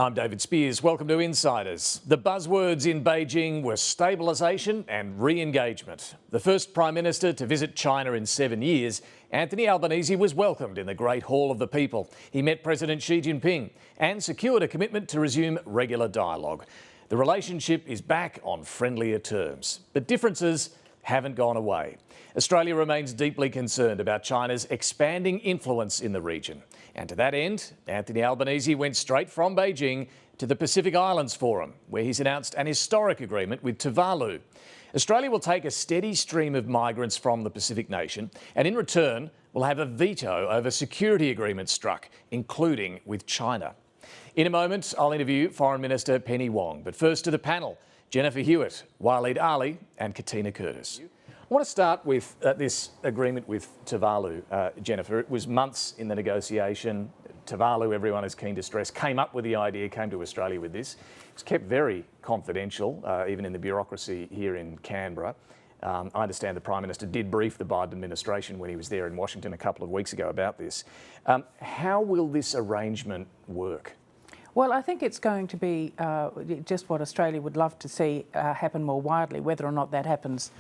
I'm David Spears. Welcome to Insiders. The buzzwords in Beijing were stabilisation and re-engagement. The first Prime Minister to visit China in 7 years, Anthony Albanese was welcomed in the Great Hall of the People. He met President Xi Jinping and secured a commitment to resume regular dialogue. The relationship is back on friendlier terms, but differences haven't gone away. Australia remains deeply concerned about China's expanding influence in the region. And to that end, Anthony Albanese went straight from Beijing to the Pacific Islands Forum, where he's announced an historic agreement with Tuvalu. Australia will take a steady stream of migrants from the Pacific nation, and in return will have a veto over security agreements struck, including with China. In a moment, I'll interview Foreign Minister Penny Wong, but first to the panel. Jennifer Hewitt, Waleed Ali and Katina Curtis. I want to start with this agreement with Tuvalu, Jennifer. It was months in the negotiation. Tuvalu, everyone is keen to stress, came up with the idea, came to Australia with this. It was kept very confidential, even in the bureaucracy here in Canberra. I understand the Prime Minister did brief the Biden administration when he was there in Washington a couple of weeks ago about this. How will this arrangement work? Well, I think it's going to be just what Australia would love to see happen more widely. Whether or not that happens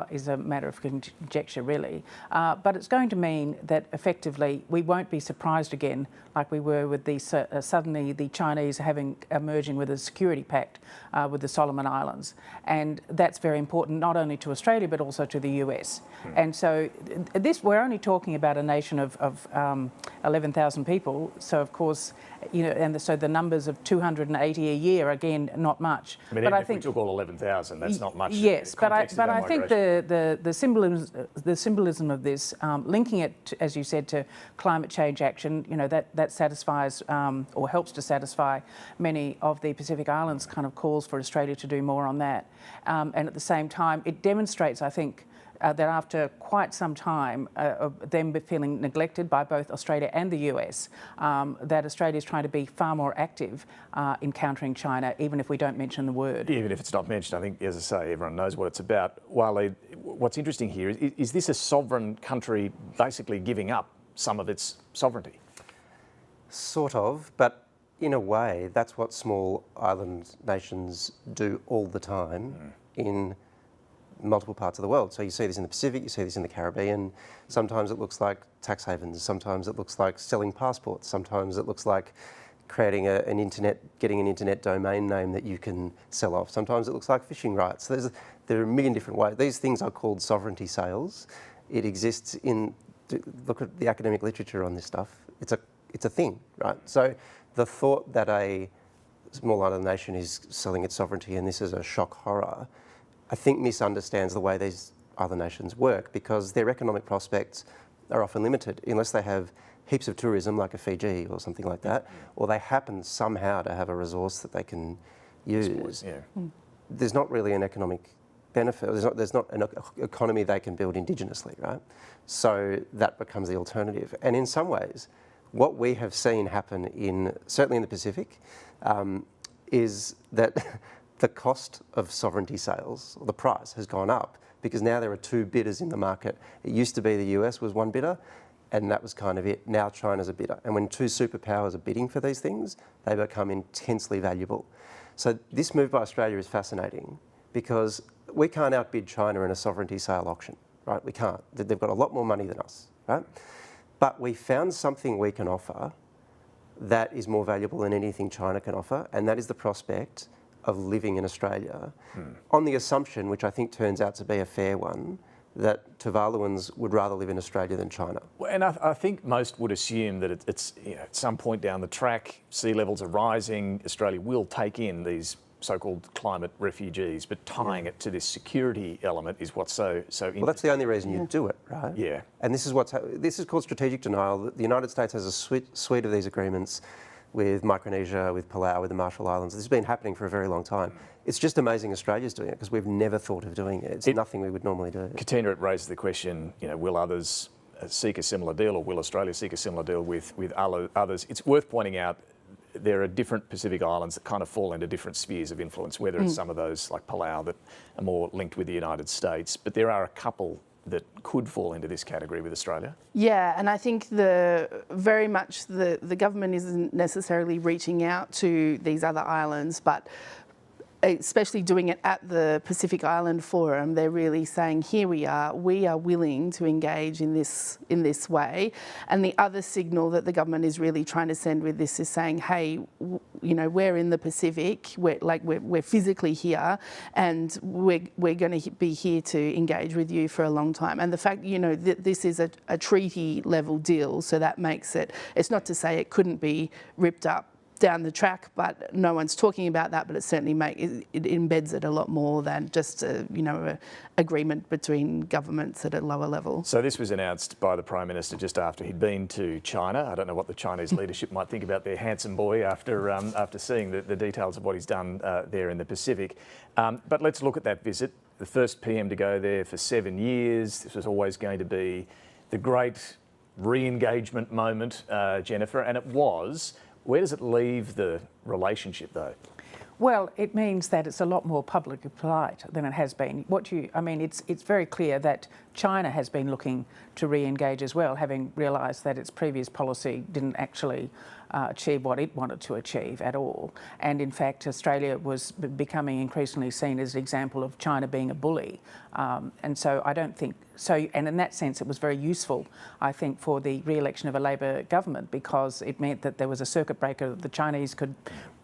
is a matter of conjecture, really. But it's going to mean that effectively we won't be surprised again, like we were with the suddenly the Chinese emerging with a security pact with the Solomon Islands, and that's very important not only to Australia but also to the US. And so we're only talking about a nation of 11,000 people. So of course, you know, and so the numbers of 280 a year, again, not much. I mean, but I think if we took all 11,000, that's not much. Yes, but I think the symbolism of this, linking it, as you said, to climate change action, you know, that satisfies or helps to satisfy many of the Pacific Islands kind of calls for Australia to do more on that. And at the same time, it demonstrates, I think, that after quite some time of them feeling neglected by both Australia and the US, that Australia is trying to be far more active in countering China, even if we don't mention the word. Even if it's not mentioned, I think, as I say, everyone knows what it's about. Waleed, what's interesting here is this a sovereign country basically giving up some of its sovereignty? Sort of, but in a way, that's what small island nations do all the time in multiple parts of the world. So you see this in the Pacific, you see this in the Caribbean. Sometimes it looks like tax havens, sometimes it looks like selling passports, sometimes it looks like creating getting an internet domain name that you can sell off. Sometimes it looks like fishing rights. There are a million different ways. These things are called sovereignty sales. It exists look at the academic literature on this stuff. It's a thing, right? So the thought that a small island nation is selling its sovereignty and this is a shock horror, I think misunderstands the way these other nations work, because their economic prospects are often limited unless they have heaps of tourism like a Fiji or something like that, or they happen somehow to have a resource that they can use. There's not really an economic benefit. There's not an economy they can build indigenously, right? So that becomes the alternative. And in some ways, what we have seen happen certainly in the Pacific, is that the cost of sovereignty sales, or the price, has gone up because now there are two bidders in the market. It used to be the US was one bidder, and that was kind of it. Now China's a bidder. And when two superpowers are bidding for these things, they become intensely valuable. So this move by Australia is fascinating because we can't outbid China in a sovereignty sale auction, right? We can't. They've got a lot more money than us, right? But we found something we can offer that is more valuable than anything China can offer, and that is the prospect of living in Australia on the assumption, which I think turns out to be a fair one, that Tuvaluans would rather live in Australia than China. Well, and I think most would assume that it's at some point down the track, sea levels are rising, Australia will take in these so-called climate refugees, but tying it to this security element is what's so interesting. Well, that's the only reason you do it, right? Yeah. And this is called strategic denial. The United States has a suite of these agreements with Micronesia, with Palau, with the Marshall Islands. This has been happening for a very long time. It's just amazing Australia's doing it because we've never thought of doing it. It's nothing we would normally do. Katina, it raises the question, will others seek a similar deal, or will Australia seek a similar deal with others? It's worth pointing out there are different Pacific islands that kind of fall into different spheres of influence, whether it's some of those like Palau that are more linked with the United States, but there are a couple that could fall into this category with Australia? Yeah, and I think very much the government isn't necessarily reaching out to these other islands, but especially doing it at the Pacific Island Forum, they're really saying, here we are willing to engage in this way. And the other signal that the government is really trying to send with this is saying, hey, we're in the Pacific, we're physically here, and we're going to be here to engage with you for a long time. And the fact, that this is a treaty level deal, so that makes it's not to say it couldn't be ripped up down the track, but no one's talking about that. But it certainly it embeds it a lot more than just a agreement between governments at a lower level. So this was announced by the Prime Minister just after he'd been to China. I don't know what the Chinese leadership might think about their handsome boy after seeing the details of what he's done there in the Pacific. But let's look at that visit. The first PM to go there for 7 years. This was always going to be the great re-engagement moment, Jennifer, and it was. Where does it leave the relationship, though? Well, it means that it's a lot more publicly polite than it has been. It's very clear that China has been looking to re-engage as well, having realised that its previous policy didn't actually achieve what it wanted to achieve at all. And in fact, Australia was becoming increasingly seen as an example of China being a bully. And so I don't think so. And in that sense, it was very useful, I think, for the re-election of a Labor government, because it meant that there was a circuit breaker that the Chinese could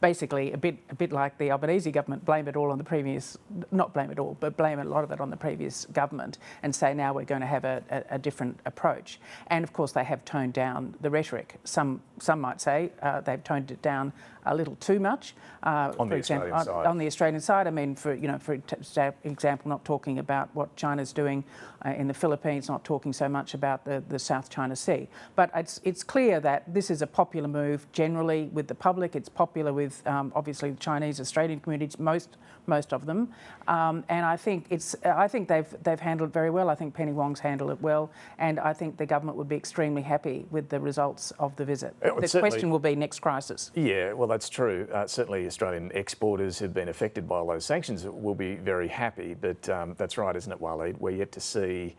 basically, a bit like the Albanese government, blame it all on the previous, not blame it all, but blame a lot of it on the previous government and say now we're going to have a different approach. And of course they have toned down the rhetoric. Some might say they've toned it down a little too much. On the Australian side, I mean, for example, not talking about what China's doing in the Philippines, not talking so much about the South China Sea. But it's clear that this is a popular move generally with the public. It's popular with obviously the Chinese Australian communities, most of them, and I think they've handled it very well. I think Penny Wong's handled it well, and I think the government would be extremely happy with the results of the visit. The question will be next crisis. Yeah, well, that's true. Certainly Australian exporters who've been affected by all those sanctions will be very happy, but that's right, isn't it, Waleed? We're yet to see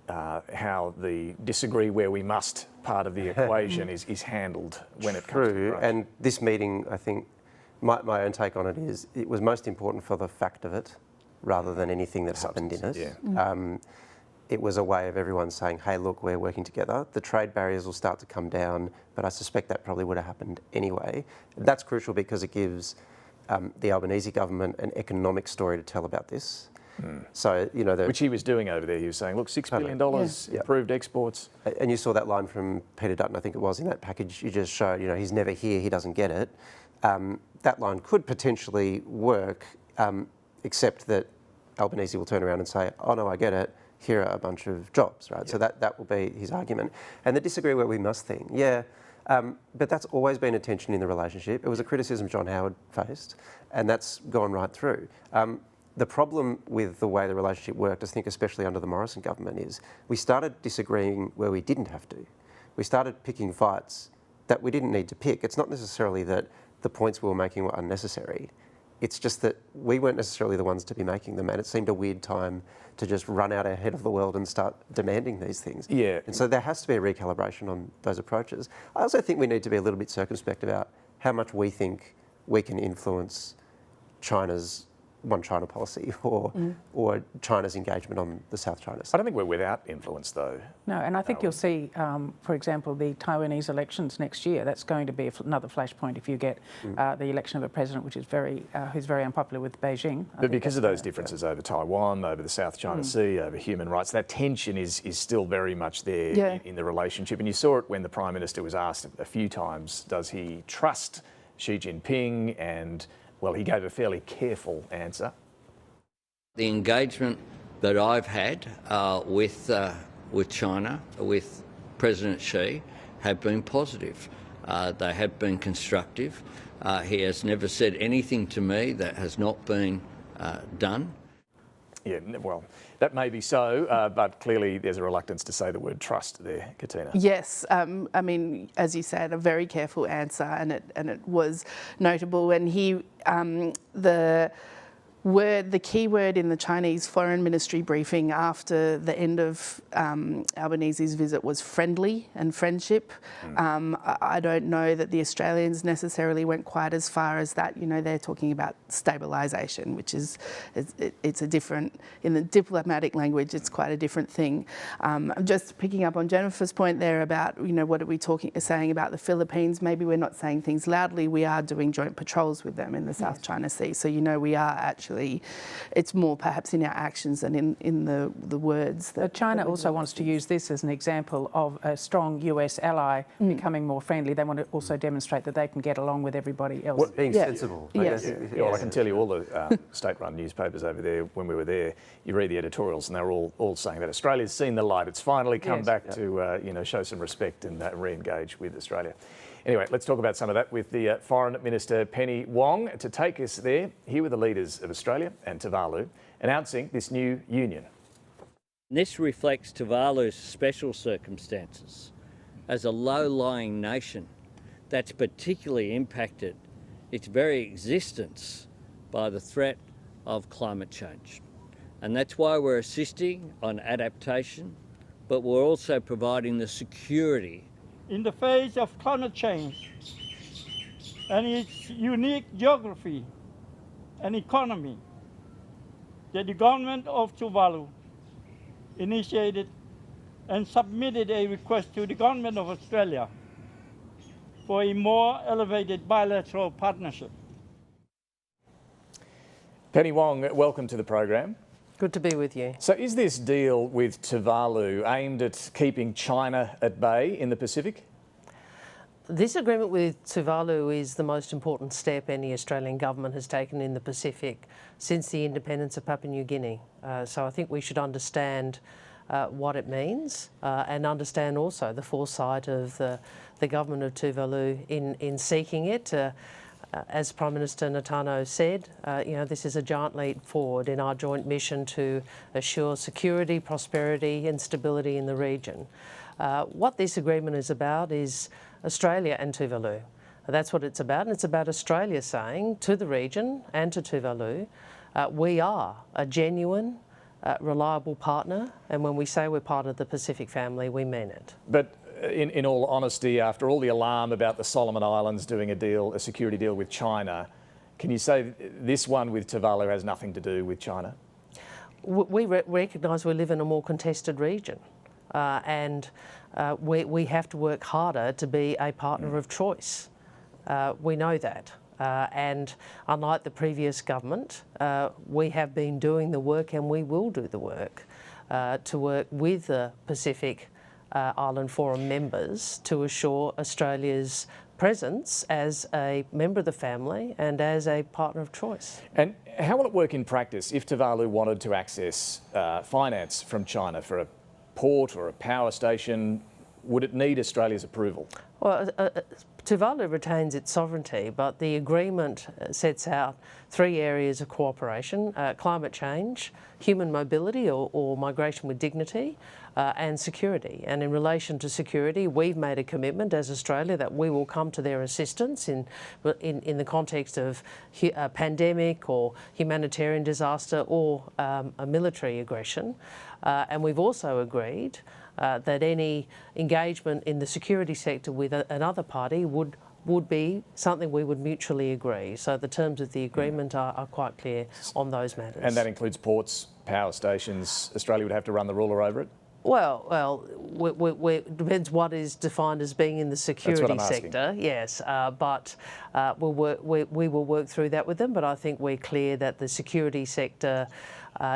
how the disagree where we must part of the equation is handled when it comes to growth. And this meeting, I think, my own take on it is it was most important for the fact of it rather than anything that happened in it. Yeah. It was a way of everyone saying, hey, look, we're working together. The trade barriers will start to come down, but I suspect that probably would have happened anyway. That's crucial because it gives the Albanese government an economic story to tell about this. So, which he was doing over there. He was saying, look, $6 billion improved exports. And you saw that line from Peter Dutton, I think it was, in that package you just showed, he's never here, he doesn't get it. That line could potentially work, except that Albanese will turn around and say, oh no, I get it, here are a bunch of jobs, right? Yeah. So that will be his argument. And the disagree where we must thing, but that's always been a tension in the relationship. It was a criticism John Howard faced, and that's gone right through. The problem with the way the relationship worked, I think especially under the Morrison government, is we started disagreeing where we didn't have to. We started picking fights that we didn't need to pick. It's not necessarily that the points we were making were unnecessary. It's just that we weren't necessarily the ones to be making them, and it seemed a weird time to just run out ahead of the world and start demanding these things. Yeah. And so there has to be a recalibration on those approaches. I also think we need to be a little bit circumspect about how much we think we can influence China's One China policy or China's engagement on the South China Sea. I don't think we're without influence, though. No, and I think you'll see, for example, the Taiwanese elections next year. That's going to be another flashpoint if you get the election of a president who's very unpopular with Beijing. But because of those differences over Taiwan, over the South China Sea, over human rights, that tension is still very much there in the relationship. And you saw it when the Prime Minister was asked a few times, does he trust Xi Jinping? And well, he gave a fairly careful answer. The engagement that I've had with China, with President Xi, have been positive. They have been constructive. He has never said anything to me that has not been done. Yeah, well, that may be so, but clearly there's a reluctance to say the word trust there, Katina. Yes, I mean, as you said, a very careful answer, and it was notable. And the key word in the Chinese Foreign Ministry briefing after the end of Albanese's visit was friendly and friendship. I don't know that the Australians necessarily went quite as far as that. You know, they're talking about stabilisation, which is it's a different, in the diplomatic language, it's quite a different thing. I'm just picking up on Jennifer's point there about, you know, what are we saying about the Philippines? Maybe we're not saying things loudly. We are doing joint patrols with them in the South China Sea. So, you know, we are actually, it's more perhaps in our actions than in the words. But China also wants to use this as an example of a strong US ally becoming more friendly. They want to also demonstrate that they can get along with everybody else. Well, being sensible. Yes. Well, I can tell you all the state-run newspapers over there, when we were there, you read the editorials and they're all saying that Australia's seen the light. It's finally come back to, you know, show some respect and re-engage with Australia. Anyway, let's talk about some of that with the Foreign Minister Penny Wong. To take us there, here were the leaders of Australia and Tuvalu announcing this new union. This reflects Tuvalu's special circumstances as a low-lying nation that's particularly impacted its very existence by the threat of climate change. And that's why we're assisting on adaptation, but we're also providing the security. In the face of climate change and its unique geography and economy, that the government of Tuvalu initiated and submitted a request to the government of Australia for a more elevated bilateral partnership. Penny Wong, welcome to the program. Good to be with you. So is this deal with Tuvalu aimed at keeping China at bay in the Pacific? This agreement with Tuvalu is the most important step any Australian government has taken in the Pacific since the independence of Papua New Guinea. So I think we should understand what it means and understand also the foresight of the government of Tuvalu in seeking it. As Prime Minister Natano said, you know, this is a giant leap forward in our joint mission to assure security, prosperity and stability in the region. What this agreement is about is Australia and Tuvalu. That's what it's about, and it's about Australia saying to the region and to Tuvalu, we are a genuine, reliable partner, and when we say we're part of the Pacific family, we mean it. But in all honesty, after all the alarm about the Solomon Islands doing a security deal with China, can you say this one with Tuvalu has nothing to do with China? We recognise we live in a more contested region, and we have to work harder to be a partner of choice. We know that. And unlike the previous government, we have been doing the work and we will do the work to work with the Pacific Island Forum members to assure Australia's presence as a member of the family and as a partner of choice. And how will it work in practice if Tuvalu wanted to access finance from China for a port or a power station? Would it need Australia's approval? Well, Tuvalu retains its sovereignty, but the agreement sets out 3 areas of cooperation: climate change, human mobility or migration with dignity, and security. And in relation to security, we've made a commitment as Australia that we will come to their assistance in the context of a pandemic or humanitarian disaster or a military aggression. And we've also agreed that any engagement in the security sector with another party would be something we would mutually agree. So the terms of the agreement are quite clear on those matters. And that includes ports, power stations. Australia would have to run the ruler over it? Well, it depends what is defined as being in the security sector. Yes, but we will work through that with them. But I think we're clear that the security sector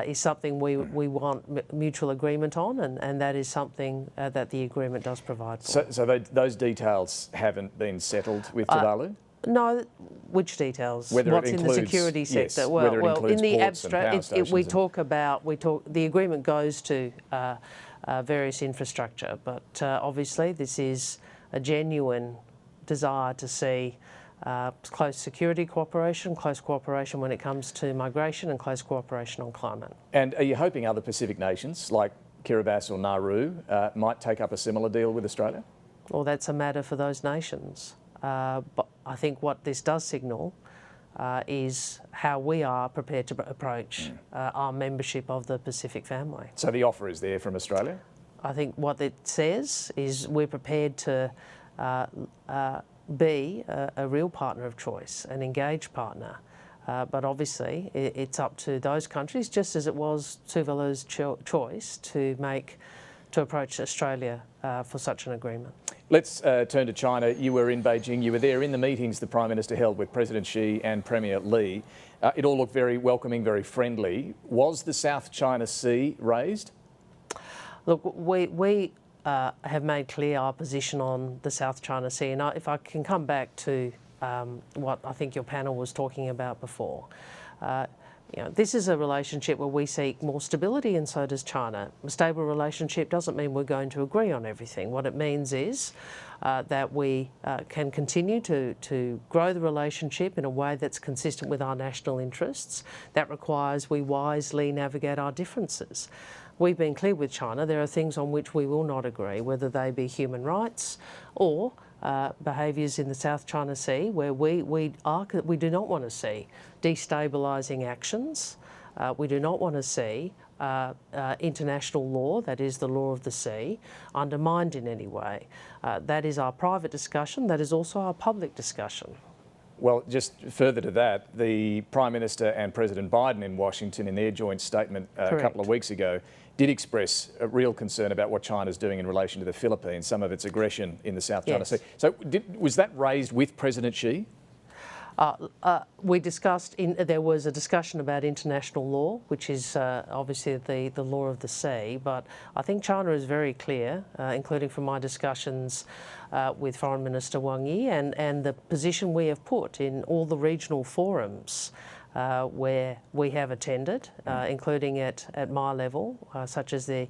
is something we want mutual agreement on, and that is something that the agreement does provide for. So those details haven't been settled with Tuvalu? No, which details? Whether What's it in includes, the security sector? Yes, well, whether it includes in the ports and power abstract, stations the agreement goes to various infrastructure, but obviously this is a genuine desire to see close security cooperation, close cooperation when it comes to migration, and close cooperation on climate. And are you hoping other Pacific nations like Kiribati or Nauru might take up a similar deal with Australia? Well, that's a matter for those nations. But I think what this does signal is how we are prepared to approach our membership of the Pacific family. So the offer is there from Australia? I think what it says is we're prepared to be a real partner of choice, an engaged partner. But obviously it's up to those countries, just as it was Tuvalu's choice to approach Australia for such an agreement. Let's turn to China. You were in Beijing. You were there in the meetings the Prime Minister held with President Xi and Premier Li. It all looked very welcoming, very friendly. Was the South China Sea raised? Look, we have made clear our position on the South China Sea. And if I can come back to what I think your panel was talking about before, this is a relationship where we seek more stability, and so does China. A stable relationship doesn't mean we're going to agree on everything. What it means is that we can continue to grow the relationship in a way that's consistent with our national interests. That requires we wisely navigate our differences. We've been clear with China, there are things on which we will not agree, whether they be human rights or behaviours in the South China Sea, where we do not want to see destabilising actions. We do not want to see international law, that is the law of the sea, undermined in any way. That is our private discussion. That is also our public discussion. Well, just further to that, the Prime Minister and President Biden in Washington, in their joint statement a couple of weeks ago, did express a real concern about what China's doing in relation to the Philippines, some of its aggression in the South China Sea. So was that raised with President Xi? We discussed, there was a discussion about international law, which is obviously the law of the sea, but I think China is very clear, including from my discussions with Foreign Minister Wong and the position we have put in all the regional forums where we have attended, including at my level, such as the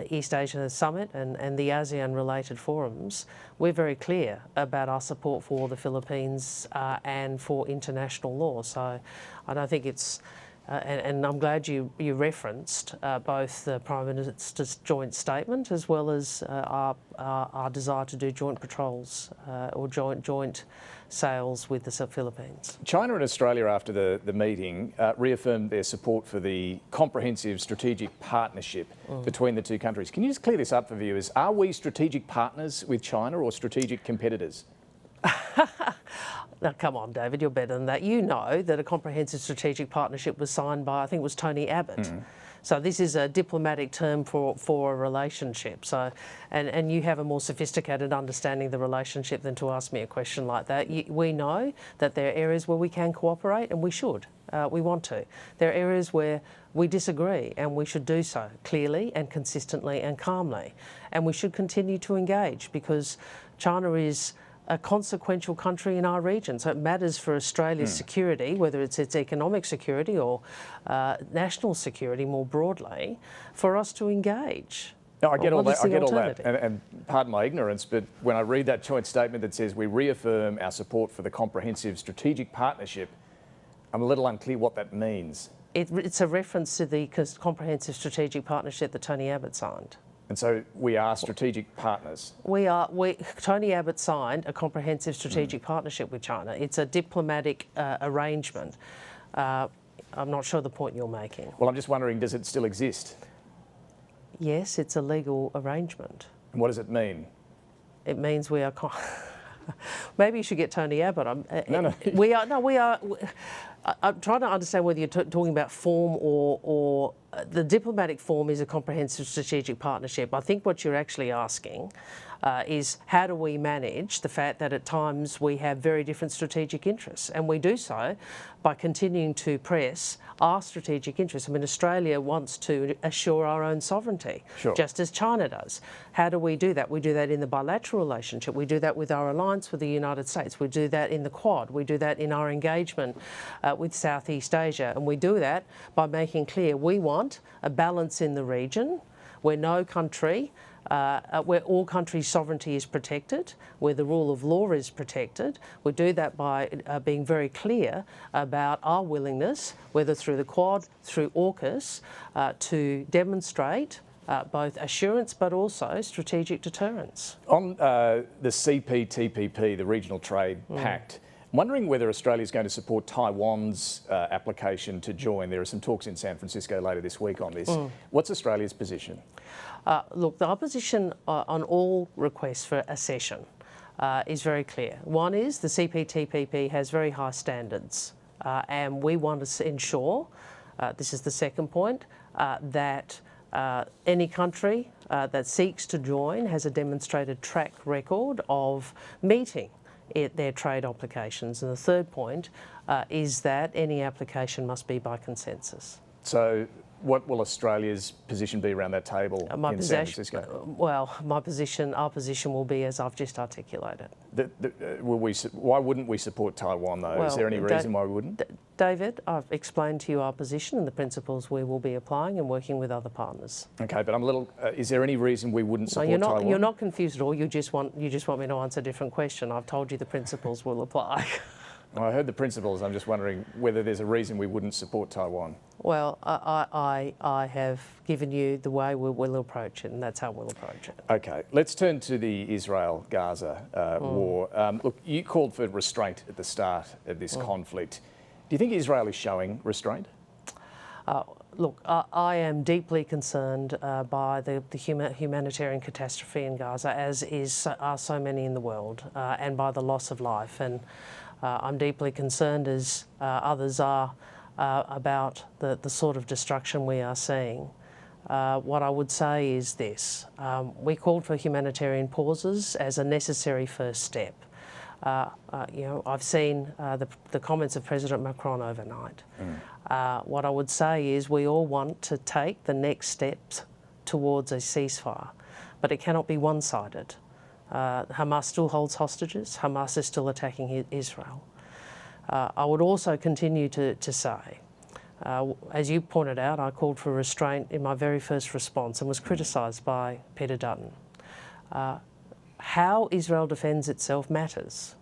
East Asia Summit and the ASEAN-related forums. We're very clear about our support for the Philippines and for international law. So I don't think it's, and I'm glad you referenced both the Prime Minister's joint statement as well as our desire to do joint patrols or joint sales with the Philippines. China and Australia, after the meeting, reaffirmed their support for the comprehensive strategic partnership between the two countries. Can you just clear this up for viewers? Are we strategic partners with China or strategic competitors? Now, come on, David, you're better than that. You know that a comprehensive strategic partnership was signed by, I think it was Tony Abbott. So this is a diplomatic term for a relationship. So, and you have a more sophisticated understanding of the relationship than to ask me a question like that. We know that there are areas where we can cooperate, and we should. We want to. There are areas where we disagree, and we should do so clearly and consistently and calmly. And we should continue to engage, because China is a consequential country in our region. So it matters for Australia's security, whether it's its economic security or national security more broadly, for us to engage. No, I get all that. I get all that. alternative? And pardon my ignorance, but when I read that joint statement that says we reaffirm our support for the comprehensive strategic partnership, I'm a little unclear what that means. It's a reference to the comprehensive strategic partnership that Tony Abbott signed. And so we are strategic partners. Tony Abbott signed a comprehensive strategic partnership with China. It's a diplomatic arrangement. I'm not sure the point you're making. Well, I'm just wondering, does it still exist? Yes, it's a legal arrangement. And what does it mean? It means we are... Maybe you should get Tony Abbott. No. We are... I'm trying to understand whether you're talking about form or the diplomatic form is a comprehensive strategic partnership. I think what you're actually asking is how do we manage the fact that at times we have very different strategic interests, and we do so by continuing to press our strategic interests. I mean, Australia wants to assure our own sovereignty, just as China does. How do we do that? We do that in the bilateral relationship. We do that with our alliance with the United States. We do that in the Quad. We do that in our engagement with Southeast Asia. And we do that by making clear we want a balance in the region where no country, where all countries' sovereignty is protected, where the rule of law is protected. We do that by being very clear about our willingness, whether through the Quad, through AUKUS, to demonstrate both assurance but also strategic deterrence. On the CPTPP, the Regional Trade Pact, I'm wondering whether Australia is going to support Taiwan's application to join. There are some talks in San Francisco later this week on this. What's Australia's position? Look, our position on all requests for accession is very clear. One is the CPTPP has very high standards, and we want to ensure, this is the second point, that any country that seeks to join has a demonstrated track record of meeting their trade obligations. And the third point is that any application must be by consensus. So what will Australia's position be around that table in San Francisco? Well, our position will be as I've just articulated. Why wouldn't we support Taiwan though? Is there any reason why we wouldn't? David, I've explained to you our position and the principles we will be applying and working with other partners. Okay, but I'm a little. Is there any reason we wouldn't support Taiwan? You're not confused at all. You just want me to answer a different question. I've told you the principles will apply. Well, I heard the principles. I'm just wondering whether there's a reason we wouldn't support Taiwan. Well, I have given you the way we'll approach it, and that's how we'll approach it. Okay, let's turn to the Israel-Gaza war. Look, you called for restraint at the start of this conflict. Do you think Israel is showing restraint? Look, I am deeply concerned by the humanitarian catastrophe in Gaza, as are so many in the world, and by the loss of life. And I'm deeply concerned, as others are, about the sort of destruction we are seeing. What I would say is this. We called for humanitarian pauses as a necessary first step. I've seen the comments of President Macron overnight. What I would say is we all want to take the next steps towards a ceasefire, but it cannot be one-sided. Hamas still holds hostages. Hamas is still attacking Israel. I would also continue to say, as you pointed out, I called for restraint in my very first response and was criticised by Peter Dutton. How Israel defends itself matters.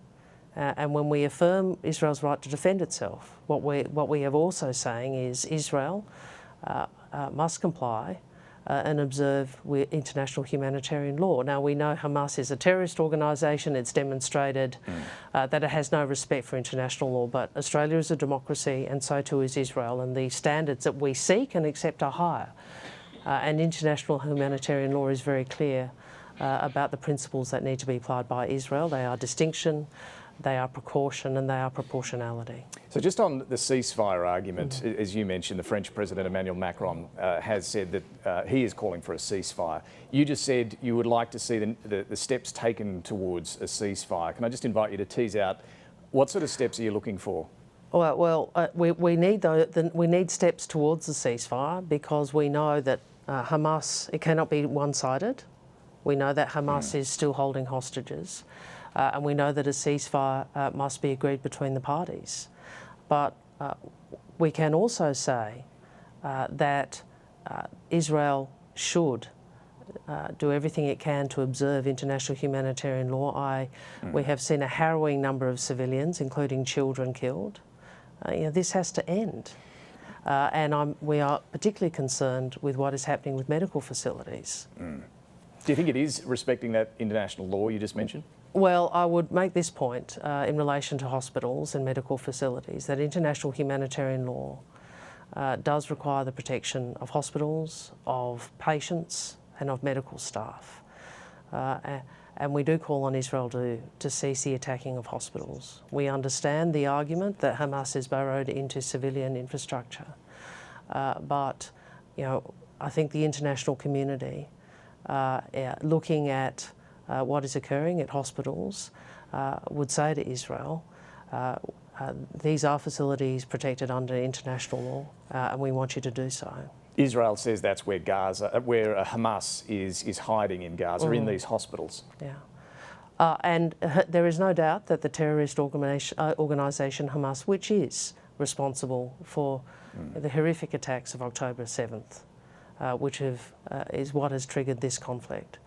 And when we affirm Israel's right to defend itself, what we are also saying is Israel must comply and observe with international humanitarian law. Now, we know Hamas is a terrorist organisation. It's demonstrated that it has no respect for international law, but Australia is a democracy and so too is Israel, and the standards that we seek and accept are higher. And international humanitarian law is very clear about the principles that need to be applied by Israel. They are distinction, they are precaution, and they are proportionality. So just on the ceasefire argument, as you mentioned, the French President Emmanuel Macron has said that he is calling for a ceasefire. You just said you would like to see the steps taken towards a ceasefire. Can I just invite you to tease out what sort of steps are you looking for? Well, we need steps towards the ceasefire because we know that Hamas, it cannot be one-sided. We know that Hamas is still holding hostages. And we know that a ceasefire must be agreed between the parties. But we can also say that Israel should do everything it can to observe international humanitarian law. We have seen a harrowing number of civilians, including children, killed. This has to end. And we are particularly concerned with what is happening with medical facilities. Do you think it is respecting that international law you just mentioned? Well, I would make this point in relation to hospitals and medical facilities, that international humanitarian law does require the protection of hospitals, of patients and of medical staff. And we do call on Israel to cease the attacking of hospitals. We understand the argument that Hamas is burrowed into civilian infrastructure. But, I think the international community, looking at what is occurring at hospitals, would say to Israel, these are facilities protected under international law, and we want you to do so. Israel says that's where Hamas is hiding in Gaza, in these hospitals. Yeah. And there is no doubt that the terrorist organisation Hamas, which is responsible for the horrific attacks of October 7th, which is what has triggered this conflict,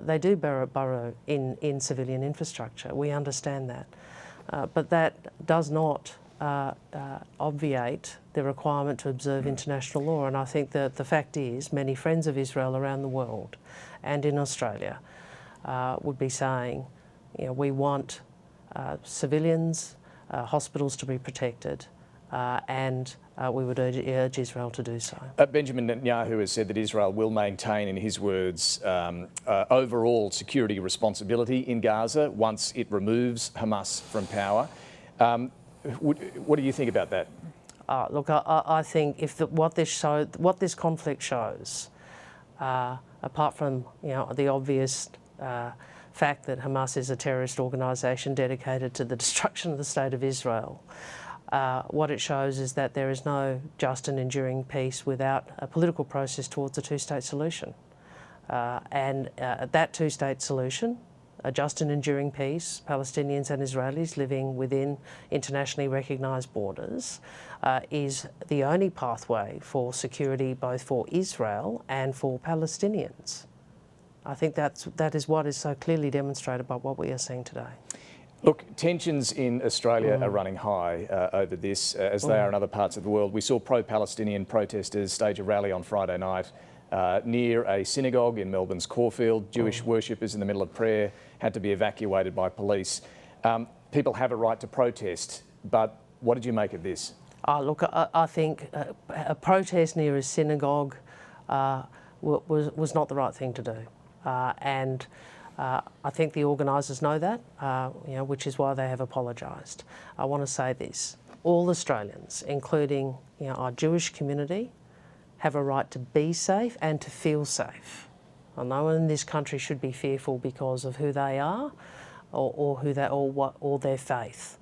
they do burrow in civilian infrastructure. We understand that. But that does not obviate the requirement to observe international law. And I think that the fact is many friends of Israel around the world and in Australia would be saying, we want civilians hospitals to be protected, and we would urge Israel to do so. Benjamin Netanyahu has said that Israel will maintain, in his words, overall security responsibility in Gaza once it removes Hamas from power. What do you think about that? Look, I think if what this conflict shows, apart from the obvious fact that Hamas is a terrorist organisation dedicated to the destruction of the State of Israel, what it shows is that there is no just and enduring peace without a political process towards a two-state solution. And that two-state solution, a just and enduring peace, Palestinians and Israelis living within internationally recognised borders, is the only pathway for security both for Israel and for Palestinians. I think that is what is so clearly demonstrated by what we are seeing today. Look, tensions in Australia are running high over this, as they are in other parts of the world. We saw pro-Palestinian protesters stage a rally on Friday night near a synagogue in Melbourne's Caulfield. Jewish worshippers in the middle of prayer had to be evacuated by police. People have a right to protest, but what did you make of this? Look, I think a protest near a synagogue was not the right thing to do. And I think the organisers know that, which is why they have apologised. I want to say this. All Australians, including our Jewish community, have a right to be safe and to feel safe. No one in this country should be fearful because of who they are or their faith.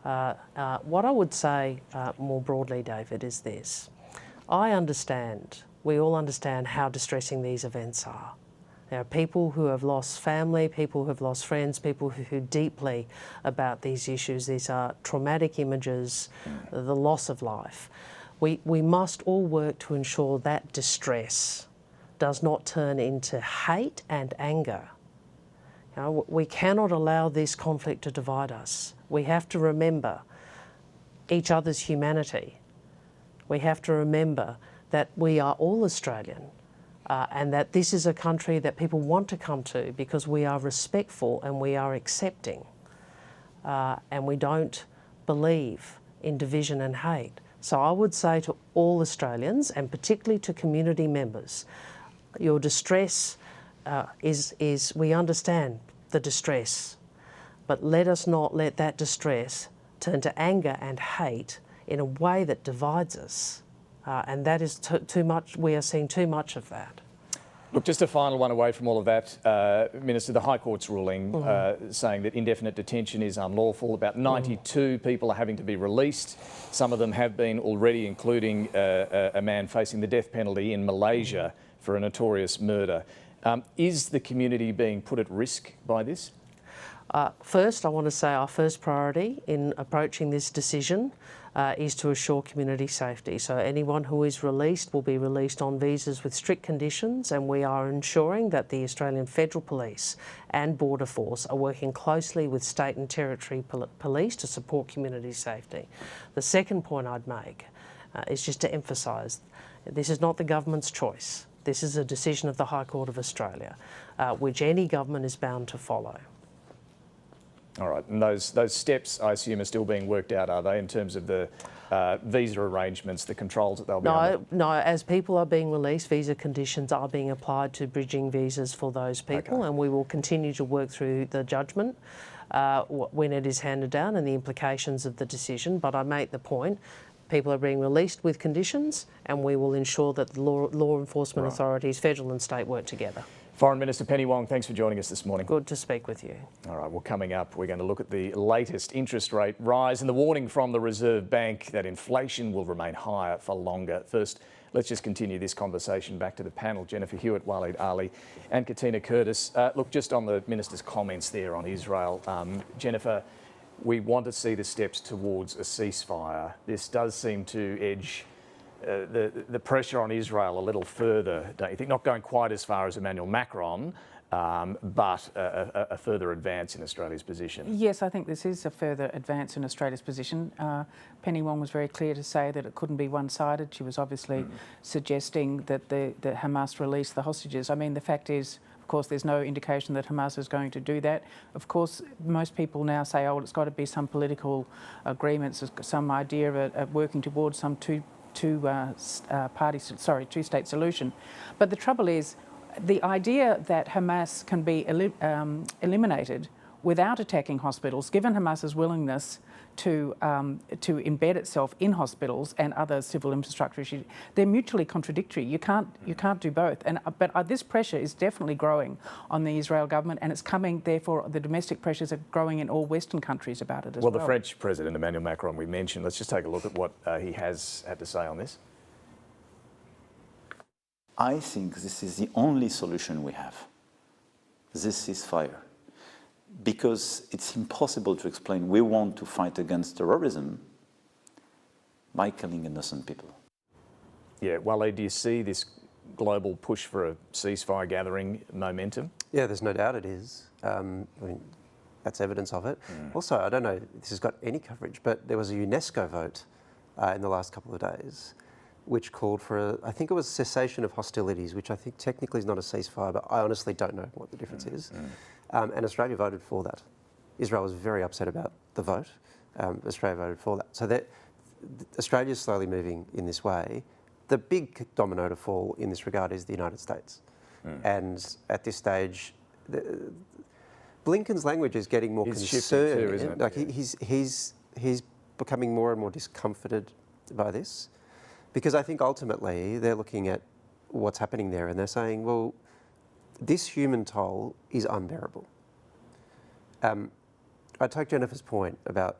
What I would say more broadly, David, is this. We all understand how distressing these events are. There are people who have lost family, people who have lost friends, people who deeply about these issues. These are traumatic images, the loss of life. We must all work to ensure that distress does not turn into hate and anger. We cannot allow this conflict to divide us. We have to remember each other's humanity. We have to remember that we are all Australian and that this is a country that people want to come to because we are respectful and we are accepting and we don't believe in division and hate. So I would say to all Australians, and particularly to community members, your distress is we understand the distress, but let us not let that distress turn to anger and hate in a way that divides us. And that is too much. We are seeing too much of that. Look, just a final one away from all of that, Minister, the High Court's ruling saying that indefinite detention is unlawful. About 92 people are having to be released. Some of them have been already, including a man facing the death penalty in Malaysia for a notorious murder. Is the community being put at risk by this? First, I want to say our first priority in approaching this decision is to assure community safety. So anyone who is released will be released on visas with strict conditions, and we are ensuring that the Australian Federal Police and Border Force are working closely with state and territory police to support community safety. The second point I'd make is just to emphasise this is not the government's choice. This is a decision of the High Court of Australia, which any government is bound to follow. All right, and those steps, I assume, are still being worked out, are they, in terms of the visa arrangements, the controls that they'll be under? No, as people are being released, visa conditions are being applied to bridging visas for those people, and we will continue to work through the judgment when it is handed down and the implications of the decision. But I make the point, people are being released with conditions, and we will ensure that the law enforcement authorities, federal and state, work together. Foreign Minister Penny Wong, thanks for joining us this morning. Good to speak with you. All right, well, coming up, we're going to look at the latest interest rate rise and the warning from the Reserve Bank that inflation will remain higher for longer. First, let's just continue this conversation back to the panel. Jennifer Hewitt, Waleed Ali and Katina Curtis. Look, just on the Minister's comments there on Israel, Jennifer, we want to see the steps towards a ceasefire. This does seem to edge the pressure on Israel a little further, don't you think? Not going quite as far as Emmanuel Macron, but a further advance in Australia's position. Yes, I think this is a further advance in Australia's position. Penny Wong was very clear to say that it couldn't be one-sided. She was obviously suggesting that Hamas release the hostages. I mean, the fact is, of course, there's no indication that Hamas is going to do that.2 people now say, oh, it's got to be some political agreements, some idea of working towards some two-state solution. But the trouble is, the idea that Hamas can be eliminated without attacking hospitals, given Hamas's willingness to embed itself in hospitals and other civil infrastructure issues, they're mutually contradictory. You can't do both. But this pressure is definitely growing on the Israel government, and it's coming. Therefore, the domestic pressures are growing in all Western countries about it as well. Well, the French President Emmanuel Macron we mentioned. Let's just take a look at what he has had to say on this. I think this is the only solution we have. This ceasefire. Because it's impossible to explain we want to fight against terrorism by killing innocent people. Yeah, Waleed, do you see this global push for a ceasefire gathering momentum? Yeah, there's no doubt it is. I mean, that's evidence of it. Also, I don't know if this has got any coverage, but there was a UNESCO vote in the last couple of days which called for, I think it was cessation of hostilities, which I think technically is not a ceasefire, but I honestly don't know what the difference is. And Australia voted for that. Israel was very upset about the vote. Australia voted for that. So Australia is slowly moving in this way. The big domino to fall in this regard is the United States. And at this stage, Blinken's language is getting more concerned. Too, isn't it? Like he's becoming more and more discomforted by this, because I think ultimately they're looking at what's happening there and they're saying, well, this human toll is unbearable. I take Jennifer's point about,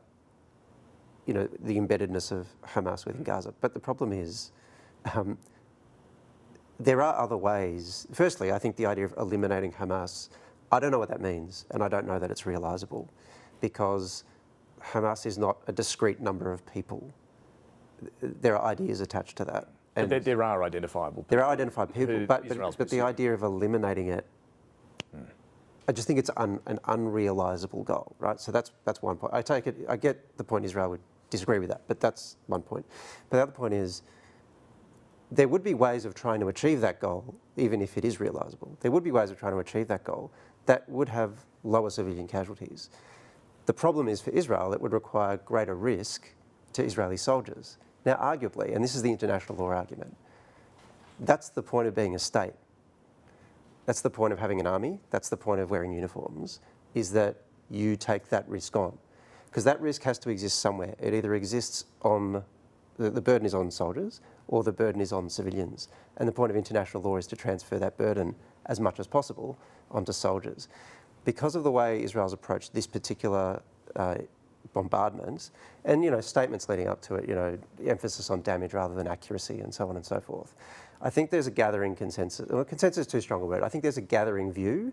the embeddedness of Hamas within Gaza, but the problem is there are other ways. Firstly, I think the idea of eliminating Hamas, I don't know what that means, and I don't know that it's realisable, because Hamas is not a discrete number of people. There are ideas attached to that. And there are identifiable people. There are identified people, but the idea of eliminating it, I just think it's an unrealisable goal, right? So that's one point. I get the point Israel would disagree with that, but that's one point. But the other point is, there would be ways of trying to achieve that goal, even if it is realisable. There would be ways of trying to achieve that goal that would have lower civilian casualties. The problem is, for Israel, it would require greater risk to Israeli soldiers. Now, arguably, and this is the international law argument, that's the point of being a state. That's the point of having an army. That's the point of wearing uniforms, is that you take that risk on. Because that risk has to exist somewhere. It either exists on, the burden is on soldiers, or the burden is on civilians. And the point of international law is to transfer that burden as much as possible onto soldiers. Because of the way Israel's approached this particular bombardment, and statements leading up to it, emphasis on damage rather than accuracy, and so on and so forth. I think there's a gathering consensus. Well, consensus is too strong a word. I think there's a gathering view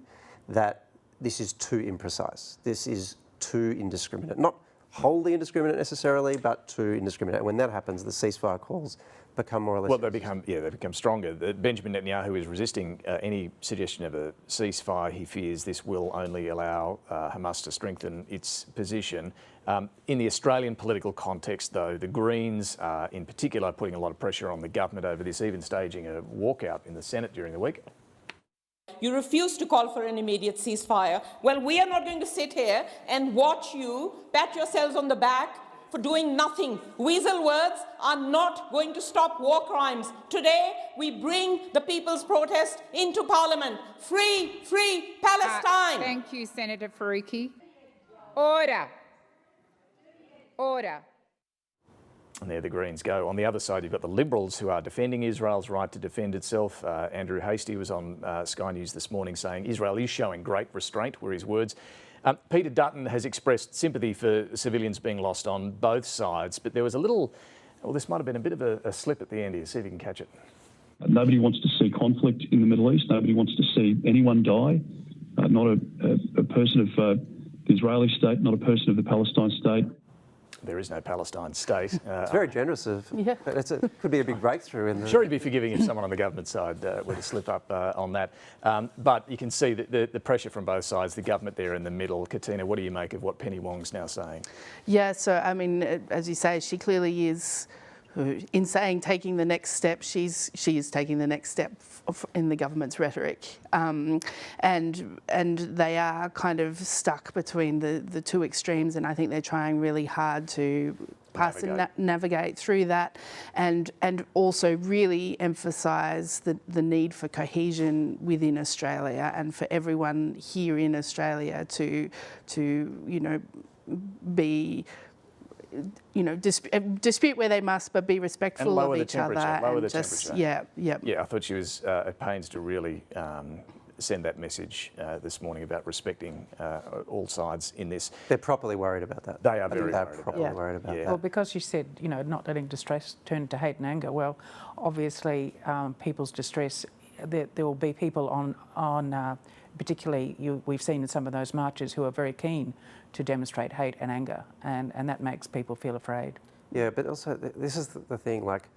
that this is too imprecise. This is too indiscriminate. Not wholly indiscriminate necessarily, but too indiscriminate. When that happens, the ceasefire calls become more or less... Well, they become stronger. Benjamin Netanyahu is resisting any suggestion of a ceasefire. He fears this will only allow Hamas to strengthen its position. In the Australian political context, though, the Greens in particular are putting a lot of pressure on the government over this, even staging a walkout in the Senate during the week. You refuse to call for an immediate ceasefire. Well, we are not going to sit here and watch you pat yourselves on the back for doing nothing. Weasel words are not going to stop war crimes. Today, we bring the people's protest into Parliament. Free, free Palestine. Thank you, Senator Faruqi. Order. Order. And there the Greens go. On the other side, you've got the Liberals who are defending Israel's right to defend itself. Andrew Hastie was on Sky News this morning saying Israel is showing great restraint, were his words. Peter Dutton has expressed sympathy for civilians being lost on both sides, but there was a little, well, this might have been a bit of a slip at the end here. See if you can catch it. Nobody wants to see conflict in the Middle East. Nobody wants to see anyone die. Not a person of the Israeli state, not a person of the Palestine state. There is no Palestine state. It's very generous of... Yeah. Could be a big breakthrough in the... Sure, he'd be forgiving if someone on the government side were to slip up on that. But you can see the pressure from both sides, the government there in the middle. Katina, what do you make of what Penny Wong's now saying? Yeah, so, I mean, as you say, she clearly is who, in saying taking the next step, she is taking the next step in the government's rhetoric, and they are kind of stuck between the two extremes, and I think they're trying really hard to navigate through that, and also really emphasise the need for cohesion within Australia and for everyone here in Australia to be, dispute where they must, but be respectful of each other. Lower the temperature. Yeah. I thought she was at pains to really send that message this morning about respecting all sides in this. They're properly worried about that. They are very worried about that. Well, because you said, not letting distress turn to hate and anger. Well, obviously, people's distress. There will be people on particularly we've seen in some of those marches who are very keen to demonstrate hate and anger, and that makes people feel afraid. Yeah, but also this is the thing. Like,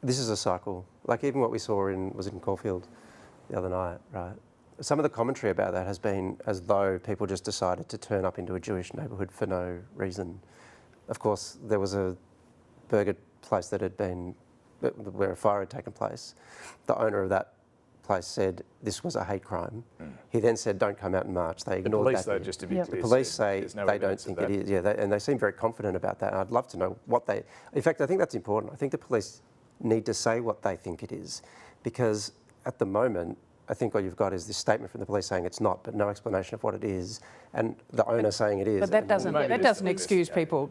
this is a cycle. Like, even what we saw in Caulfield the other night, right? Some of the commentary about that has been as though people just decided to turn up into a Jewish neighbourhood for no reason. Of course, there was a burger place where a fire had taken place. The owner of that place said this was a hate crime. He then said, "Don't come out and march." They ignored that. Though, just to be clear, the police say they don't think it is. Yeah, and they seem very confident about that. And I'd love to know what they. In fact, I think that's important. I think the police need to say what they think it is, because at the moment, I think what you've got is this statement from the police saying it's not, but no explanation of what it is, and the owner saying it is. But that doesn't excuse people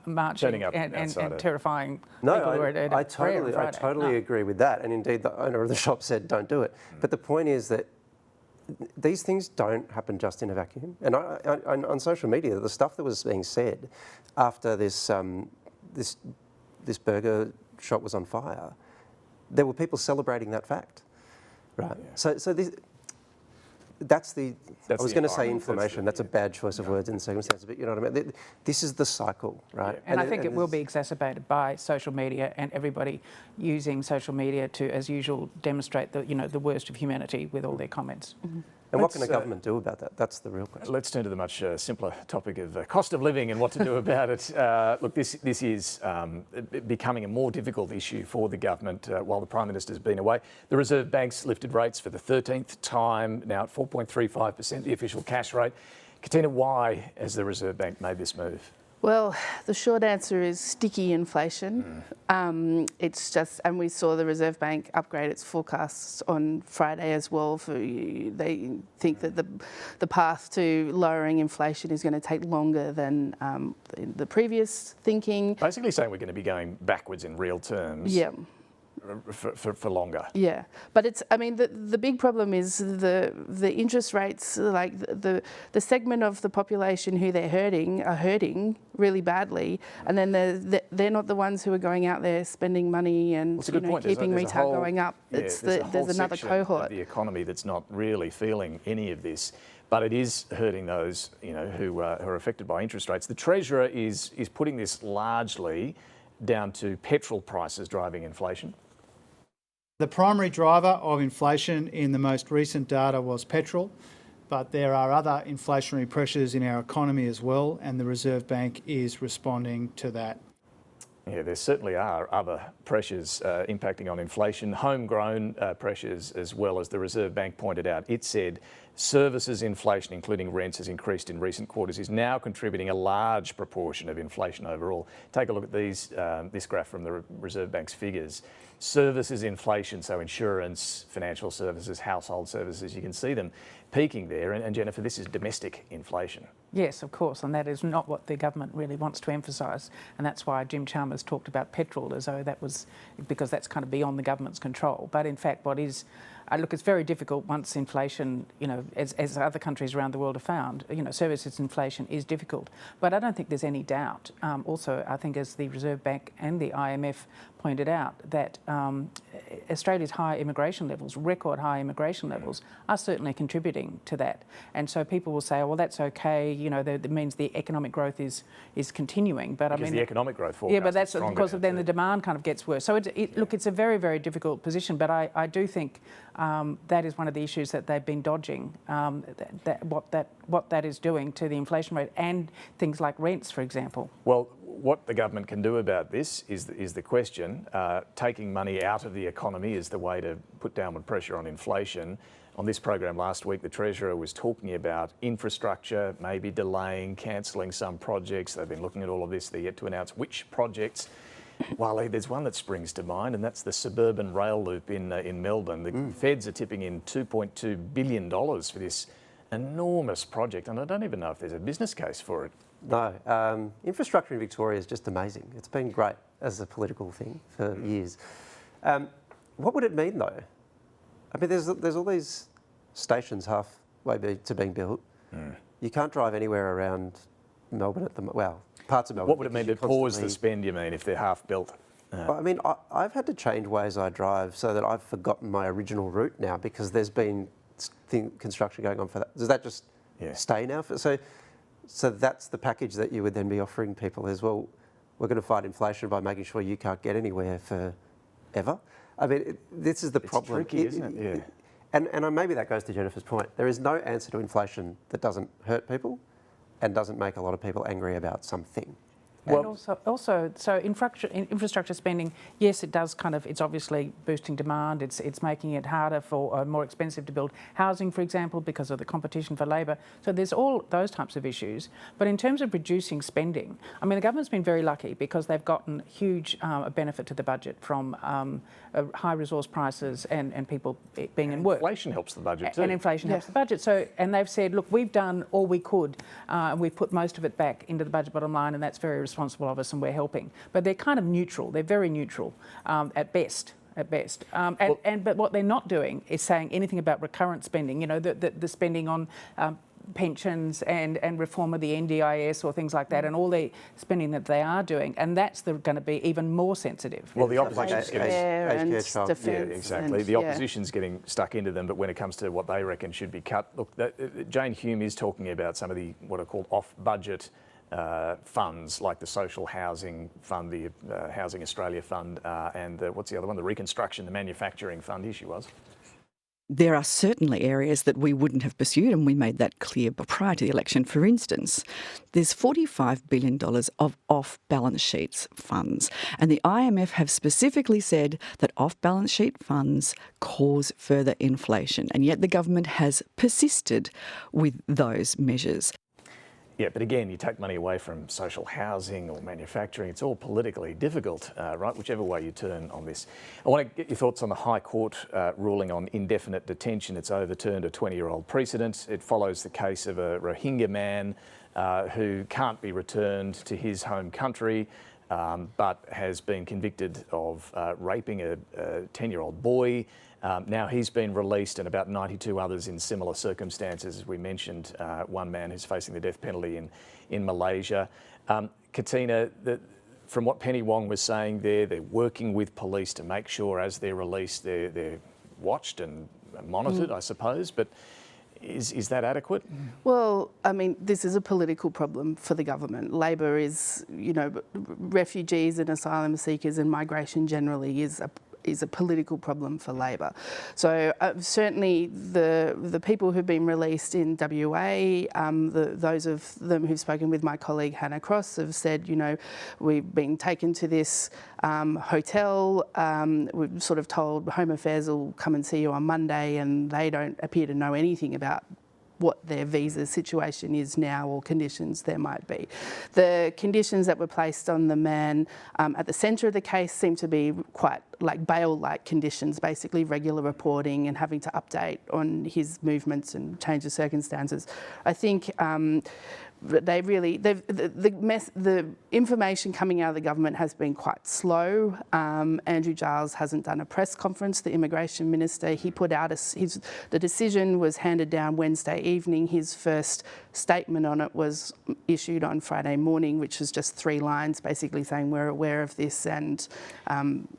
marching and terrifying people who are at I totally agree with that, and indeed the owner of the shop said don't do it. But the point is that these things don't happen just in a vacuum. And on social media, the stuff that was being said after this burger shop was on fire, there were people celebrating that fact. Right. Yeah. So that's I was going to say inflammation. That's a bad choice of words in circumstances, but you know what I mean. This is the cycle, right? Yeah. And I think it will be exacerbated by social media and everybody using social media to, as usual, demonstrate the worst of humanity with all their comments. Mm-hmm. And what can the government do about that? That's the real question. Let's turn to the much simpler topic of cost of living and what to do about it. Look, this is becoming a more difficult issue for the government while the Prime Minister's been away. The Reserve Bank's lifted rates for the 13th time, now at 4.35%, the official cash rate. Katina, why has the Reserve Bank made this move? Well, the short answer is sticky inflation. It's just, and we saw the Reserve Bank upgrade its forecasts on Friday as well. They think that the path to lowering inflation is going to take longer than the previous thinking. Basically saying we're going to be going backwards in real terms. Yeah. For longer. Yeah, but it's. I mean, the big problem is the interest rates. Like the segment of the population who they're hurting are hurting really badly, and then they're not the ones who are going out there spending money and keeping retail going up. There's another cohort of the economy that's not really feeling any of this. But it is hurting those who are affected by interest rates. The Treasurer is putting this largely down to petrol prices driving inflation. The primary driver of inflation in the most recent data was petrol, but there are other inflationary pressures in our economy as well, and the Reserve Bank is responding to that. Yeah, there certainly are other pressures impacting on inflation, homegrown pressures as well, as the Reserve Bank pointed out. It said services inflation, including rents, has increased in recent quarters, is now contributing a large proportion of inflation overall. Take a look at this graph from the Reserve Bank's figures. Services inflation, so insurance, financial services, household services, you can see them peaking there. And Jennifer, this is domestic inflation. Yes, of course, and that is not what the government really wants to emphasise, and that's why Jim Chalmers talked about petrol as though that was because that's kind of beyond the government's control. But in fact, what is look, it's very difficult once inflation, as other countries around the world have found, services inflation is difficult. But I don't think there's any doubt. Also, I think as the Reserve Bank and the IMF pointed out, that Australia's high immigration levels, record high immigration levels, are certainly contributing to that. And so people will say, oh, well, that's okay, that means the economic growth is continuing. But because the economic growth forecast. Yeah, but that's because then the demand kind of gets worse. So look, it's a very, very difficult position, but I do think that is one of the issues that they've been dodging, what that is doing to the inflation rate and things like rents, for example. Well, what the government can do about this is the question. Taking money out of the economy is the way to put downward pressure on inflation. On this program last week, the Treasurer was talking about infrastructure, maybe delaying, cancelling some projects. They've been looking at all of this. They're yet to announce which projects. Wally, there's one that springs to mind, and that's the suburban rail loop in Melbourne. The feds are tipping in $2.2 billion for this enormous project, and I don't even know if there's a business case for it. No, infrastructure in Victoria is just amazing. It's been great as a political thing for years. What would it mean though? I mean, there's all these stations halfway to being built. You can't drive anywhere around Melbourne at the parts of Melbourne. What would it mean to pause the spend? You mean if they're half built? I mean, I've had to change ways I drive so that I've forgotten my original route now because there's been construction going on for that. Does that just stay now? So that's the package that you would then be offering people as well. We're going to fight inflation by making sure you can't get anywhere forever. I mean, this is the problem. It's tricky, isn't it? Yeah. And maybe that goes to Jennifer's point. There is no answer to inflation that doesn't hurt people and doesn't make a lot of people angry about something. And also, so infrastructure spending, yes, it does it's obviously boosting demand. It's making it harder more expensive to build housing, for example, because of the competition for labour. So there's all those types of issues. But in terms of reducing spending, I mean, the government's been very lucky because they've gotten huge benefit to the budget from high resource prices and people being in work. Inflation helps the budget too. And inflation helps the budget. So, and they've said, look, we've done all we could, and we've put most of it back into the budget bottom line, and that's very responsible of us, and we're helping. But they're kind of neutral. They're very neutral at best. But what they're not doing is saying anything about recurrent spending. You know, the spending on pensions and reform of the NDIS or things like that, and all the spending that they are doing, and that's going to be even more sensitive. Well, the opposition's and defence. Yeah, exactly. The opposition's getting stuck into them, but when it comes to what they reckon should be cut, look, Jane Hume is talking about some of the what are called off-budget funds like the Social Housing Fund, the Housing Australia Fund, and what's the other one? The Reconstruction, the Manufacturing Fund. Here she was. There are certainly areas that we wouldn't have pursued, and we made that clear prior to the election. For instance, there's $45 billion of off-balance sheet funds, and the IMF have specifically said that off-balance sheet funds cause further inflation, and yet the government has persisted with those measures. Yeah, but again, you take money away from social housing or manufacturing, it's all politically difficult, right, whichever way you turn on this. I want to get your thoughts on the High Court ruling on indefinite detention. It's overturned a 20-year-old precedent. It follows the case of a Rohingya man who can't be returned to his home country, but has been convicted of raping a 10-year-old boy. Now he's been released, and about 92 others in similar circumstances. As we mentioned, one man who's facing the death penalty in Malaysia. Katina, from what Penny Wong was saying there, they're working with police to make sure as they're released they're watched and monitored, I suppose, but is that adequate? Well, I mean, this is a political problem for the government. Labor is, you know, refugees and asylum seekers and migration generally is a political problem for Labor. So certainly the people who've been released in WA, those of them who've spoken with my colleague Hannah Cross have said, you know, we've been taken to this hotel, we've sort of told Home Affairs will come and see you on Monday, and they don't appear to know anything about what their visa situation is now or conditions there might be. The conditions that were placed on the man at the centre of the case seem to be quite like bail-like conditions, basically regular reporting and having to update on his movements and change of circumstances. I think the information coming out of the government has been quite slow. Andrew Giles hasn't done a press conference. The immigration minister, he put out the decision was handed down Wednesday evening. His first statement on it was issued on Friday morning, which was just 3 lines, basically saying we're aware of this and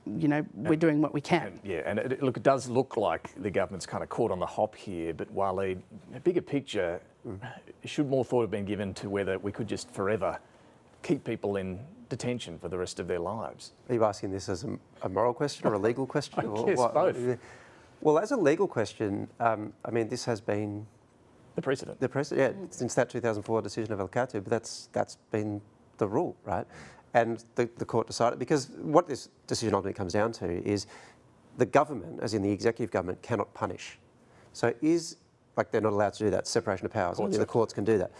you know, we're doing what we can. Yeah, and it does look like the government's kind of caught on the hop here, but while a bigger picture, should more thought have been given to whether we could just forever keep people in detention for the rest of their lives? Are you asking this as a moral question or a legal question? I guess both. Well, as a legal question, I mean, this has been the precedent. Yeah, since that 2004 decision of El Katu, but that's been the rule, right? And the court decided, because what this decision ultimately comes down to is the government, as in the executive government, cannot punish. So they're not allowed to do that, separation of powers, only the courts can do that.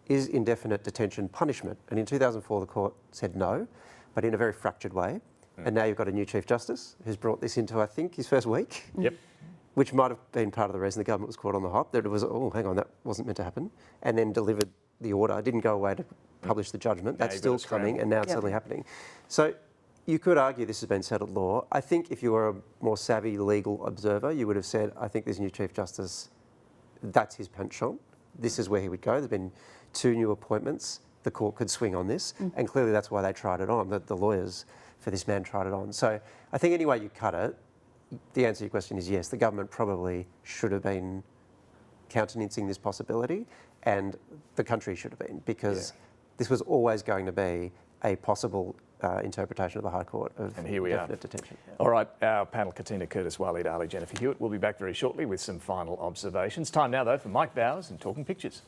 Is indefinite detention punishment? And in 2004, the court said no, but in a very fractured way. And now you've got a new Chief Justice who's brought this into, I think, his first week. Yep. Which might have been part of the reason the government was caught on the hop, that it was, oh, hang on, that wasn't meant to happen, and then delivered the order, didn't go away to publish the judgment. That's still coming, and now it's suddenly happening. So you could argue this has been settled law. I think if you were a more savvy legal observer, you would have said, I think this new Chief Justice, that's his penchant. This is where he would go. There's been 2 new appointments. The court could swing on this, and clearly that's why they tried it on, the lawyers for this man tried it on. So I think any way you cut it, the answer to your question is yes, the government probably should have been countenancing this possibility, and the country should have been, because this was always going to be a possible interpretation of the High Court of indefinite detention. Yeah. All right, our panel, Katina Curtis, Waleed Ali, Jennifer Hewitt, will be back very shortly with some final observations. Time now, though, for Mike Bowers and Talking Pictures.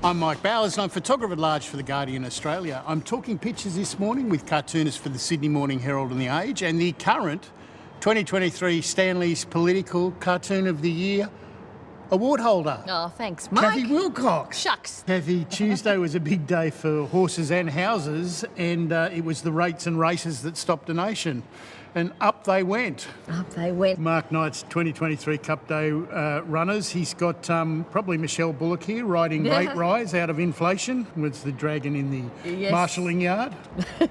I'm Mike Bowers and I'm photographer at large for The Guardian Australia. I'm talking pictures this morning with cartoonists for the Sydney Morning Herald and The Age, and the current 2023 Stanley's Political Cartoon of the Year award holder. Oh, thanks, Mike. Kathy Wilcox. Shucks. Kathy, Tuesday was a big day for horses and houses, and it was the rates and races that stopped a nation. And up they went. Up they went. Mark Knight's 2023 Cup Day runners. He's got probably Michele Bullock here riding Rate Rise out of inflation with the dragon in the marshalling yard.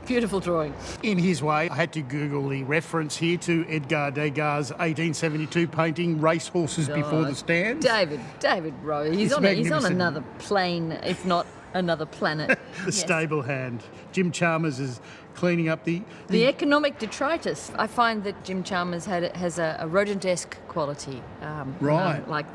Beautiful drawing. In his way, I had to Google the reference here to Edgar Degas' 1872 painting Racehorses Before the Stands. David Rowe. He's on another plane, if not another planet. The stable hand. Jim Chalmers is cleaning up the economic detritus. I find that Jim Chalmers has a rodent-esque quality. Right. Like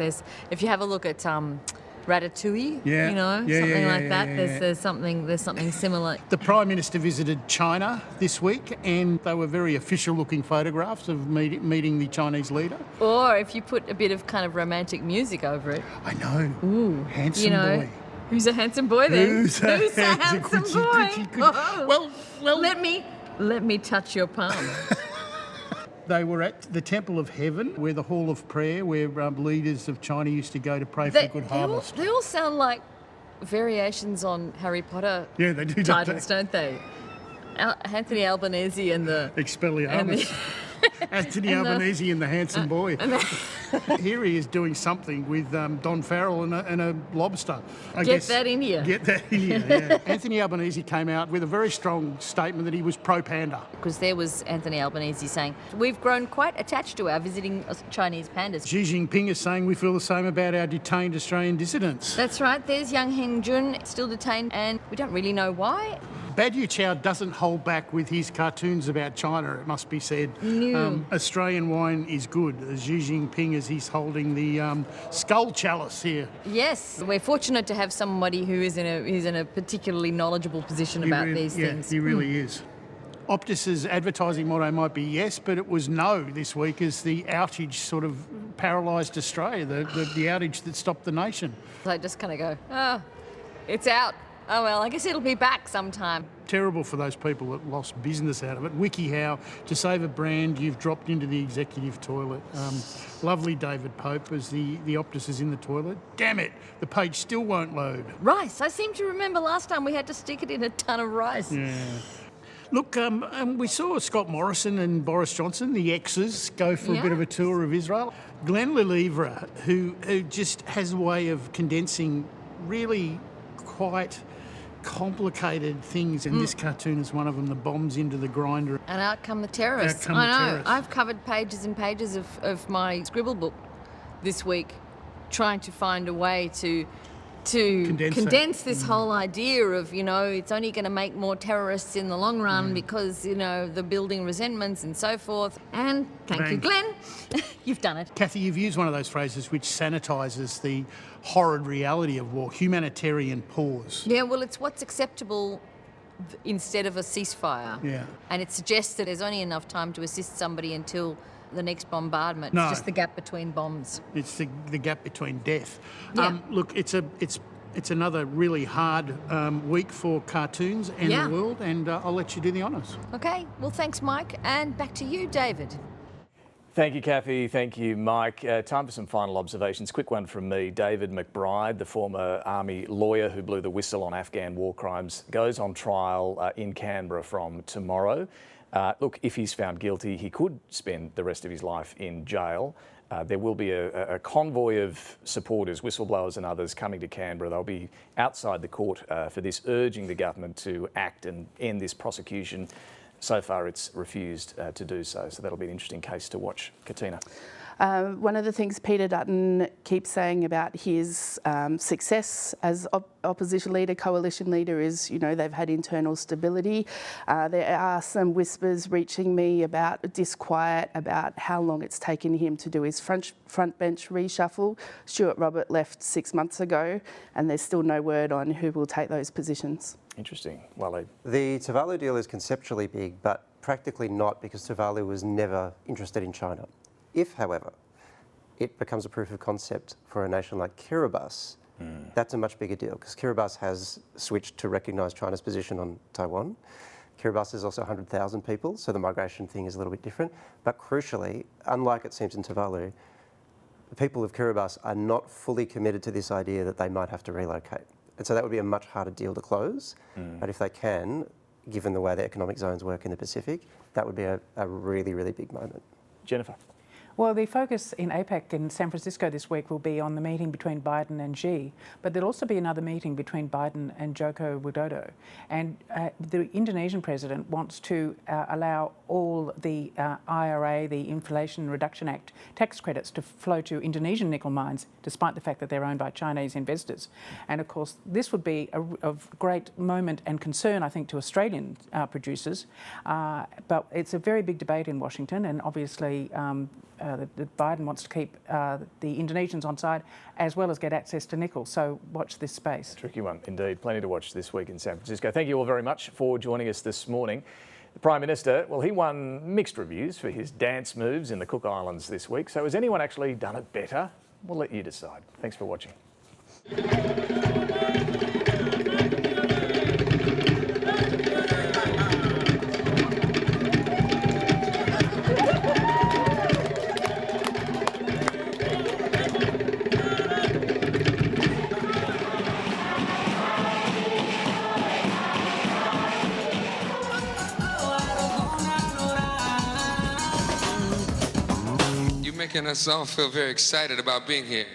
if you have a look at Ratatouille, something like that. There's something similar. The Prime Minister visited China this week, and they were very official-looking photographs of meeting the Chinese leader. Or if you put a bit of kind of romantic music over it. I know. Ooh, handsome boy. Who's a handsome boy then? Who's a handsome boy? Well, let me touch your palm. They were at the Temple of Heaven, where the Hall of Prayer, where leaders of China used to go to pray for a good harvest. They all sound like variations on Harry Potter they do, titles, don't they? Anthony Albanese and the Expelliarmus. Anthony Albanese and the handsome boy. Here he is doing something with Don Farrell and a lobster. Get that in here. Get that in here, yeah. Anthony Albanese came out with a very strong statement that he was pro-panda. Because there was Anthony Albanese saying, we've grown quite attached to our visiting Chinese pandas. Xi Jinping is saying we feel the same about our detained Australian dissidents. That's right. There's Yang Hengjun still detained, and we don't really know why. Badiou Chow doesn't hold back with his cartoons about China, it must be said. No. Australian wine is good. Xi Jinping, as he's holding the skull chalice here. Yes, we're fortunate to have somebody who is in a particularly knowledgeable position about these things. He really is. Optus's advertising motto might be yes, but it was no this week as the outage sort of paralysed Australia, the outage that stopped the nation. So I just kind of go, it's out. Oh, well, I guess it'll be back sometime. Terrible for those people that lost business out of it. WikiHow, to save a brand, you've dropped into the executive toilet. Lovely David Pope as the Optus is in the toilet. Damn it, the page still won't load. Rice. I seem to remember last time we had to stick it in a ton of rice. Yeah. Look, we saw Scott Morrison and Boris Johnson, the exes, go for a bit of a tour of Israel. Glenn Lelivre, who just has a way of condensing really quite complicated things, and this cartoon is one of them, the bombs into the grinder. And out come the terrorists. I know. I've covered pages and pages of my scribble book this week trying to find a way to condense this whole idea of, it's only going to make more terrorists in the long run because, the building resentments and so forth. And thank you, Glenn. You've done it. Kathy, you've used one of those phrases which sanitises the horrid reality of war, humanitarian pause. Yeah, well, it's what's acceptable instead of a ceasefire. Yeah. And it suggests that there's only enough time to assist somebody until the next bombardment. No. It's just the gap between bombs. It's the gap between death. Yeah. Look, it's another really hard week for cartoons and the world, and I'll let you do the honours. Okay, well, thanks, Mike, and back to you, David. Thank you, Kathy. Thank you, Mike. Time for some final observations. Quick one from me. David McBride, the former Army lawyer who blew the whistle on Afghan war crimes, goes on trial in Canberra from tomorrow. Look, if he's found guilty, he could spend the rest of his life in jail. There will be a convoy of supporters, whistleblowers and others coming to Canberra. They'll be outside the court for this, urging the government to act and end this prosecution. So far, it's refused to do so. So that'll be an interesting case to watch. Katina. One of the things Peter Dutton keeps saying about his success as opposition leader, coalition leader, is, you know, they've had internal stability. There are some whispers reaching me about disquiet about how long it's taken him to do his front bench reshuffle. Stuart Robert left 6 months ago, and there's still no word on who will take those positions. Interesting. Waleed. The Tuvalu deal is conceptually big, but practically not, because Tuvalu was never interested in China. If, however, it becomes a proof of concept for a nation like Kiribati, that's a much bigger deal, because Kiribati has switched to recognise China's position on Taiwan. Kiribati is also 100,000 people, so the migration thing is a little bit different. But crucially, unlike it seems in Tuvalu, the people of Kiribati are not fully committed to this idea that they might have to relocate. And so that would be a much harder deal to close. But if they can, given the way the economic zones work in the Pacific, that would be a really, really big moment. Jennifer. Well, the focus in APEC in San Francisco this week will be on the meeting between Biden and Xi, but there'll also be another meeting between Biden and Joko Widodo. And the Indonesian president wants to allow all the IRA, the Inflation Reduction Act tax credits to flow to Indonesian nickel mines, despite the fact that they're owned by Chinese investors. And of course, this would be of great moment and concern, I think, to Australian producers. But it's a very big debate in Washington, and obviously Biden wants to keep the Indonesians on side as well as get access to nickel. So watch this space. Tricky one indeed. Plenty to watch this week in San Francisco. Thank you all very much for joining us this morning. The Prime Minister, well, he won mixed reviews for his dance moves in the Cook Islands this week. So has anyone actually done it better? We'll let you decide. Thanks for watching. Making us all feel very excited about being here.